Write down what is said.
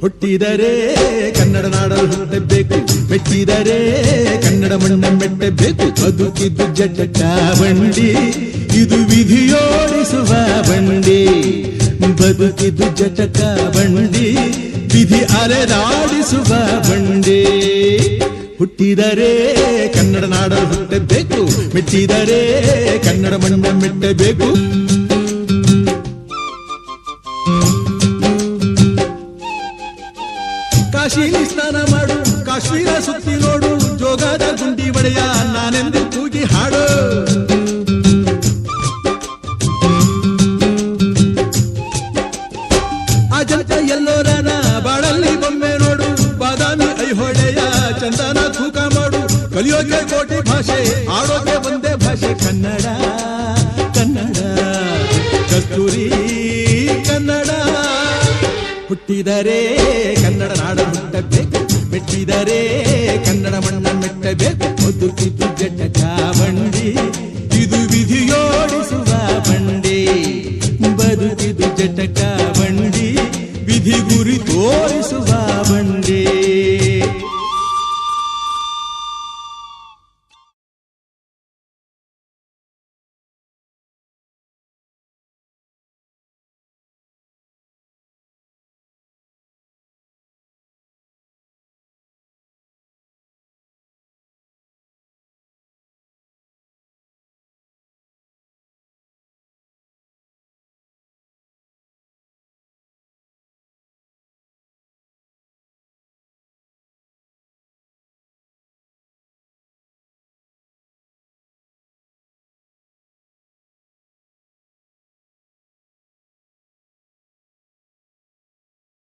ಹುಟ್ಟಿದರೆ ಕನ್ನಡ ನಾಡಲು ಹುಟ್ಟಬೇಕು, ಮೆಚ್ಚಿದರೆ ಕನ್ನಡ ಮಣ್ಣ ಮೆಟ್ಟಬೇಕು. ಬದುಕಿದ್ದು ಜಟಕ ಬಂಡಿ, ಇದು ವಿಧಿಯೋಡಿಸುವ ಬಂಡಿ. ಬದುಕಿದ್ದು ಜಟಕ ಬಂಡಿ, ವಿಧಿ ಅಲೆದಾಡಿಸುವ ಬಂಡಿ. ಹುಟ್ಟಿದರೆ ಕನ್ನಡ ನಾಡಲು ಹುಟ್ಟಬೇಕು, ಮೆಚ್ಚಿದರೆ ಕನ್ನಡ ಮಣ್ಣ ಮೆಟ್ಟಬೇಕು. ಕಾಶಿಲಿ ಸ್ನಾನ ಮಾಡು, ಕಾಶ್ಮೀರ ಸುತ್ತಿ ನೋಡು, ಜೋಗದ ಗುಂಡಿ ಒಡೆಯ ನಾನೆಂದು ಕೂಗಿ ಹಾಡು. ಅಜಂತ ಎಲ್ಲೋರನ ಬಾಳಲ್ಲಿ ಬೊಮ್ಮೆ ನೋಡು, ಬಾದಾಮಿ ಐಹೊಳೆಯ ಚಂದನ ತೂಕ ಮಾಡು. ಕಲಿಯೋಕೆ ಕೋಟಿ ಭಾಷೆ, ಆಡೋಕೆ ಒಂದೇ ಭಾಷೆ ಕನ್ನಡ. ಕನ್ನಡ ಕಸ್ತೂರಿ ಕನ್ನಡ. ಹುಟ್ಟಿದರೆ ಕನ್ನಡ ನಾಡ ಹುಟ್ಟಬೇಕು, ಮೆಟ್ಟಿದರೆ ಕನ್ನಡ ಮಣ್ಣ ಮೆಟ್ಟಬೇಕು. ಬದುಕಿದ್ದು ಜಟಕ ಬಂಡಿ, ಇದು ವಿಧಿಯೋಡಿಸುವ ಬಂಡಿ. ಬದುಕಿದ್ದು ಜಟಕ ಬಂಡಿ, ವಿಧಿ ಗುರಿ ತೋರಿ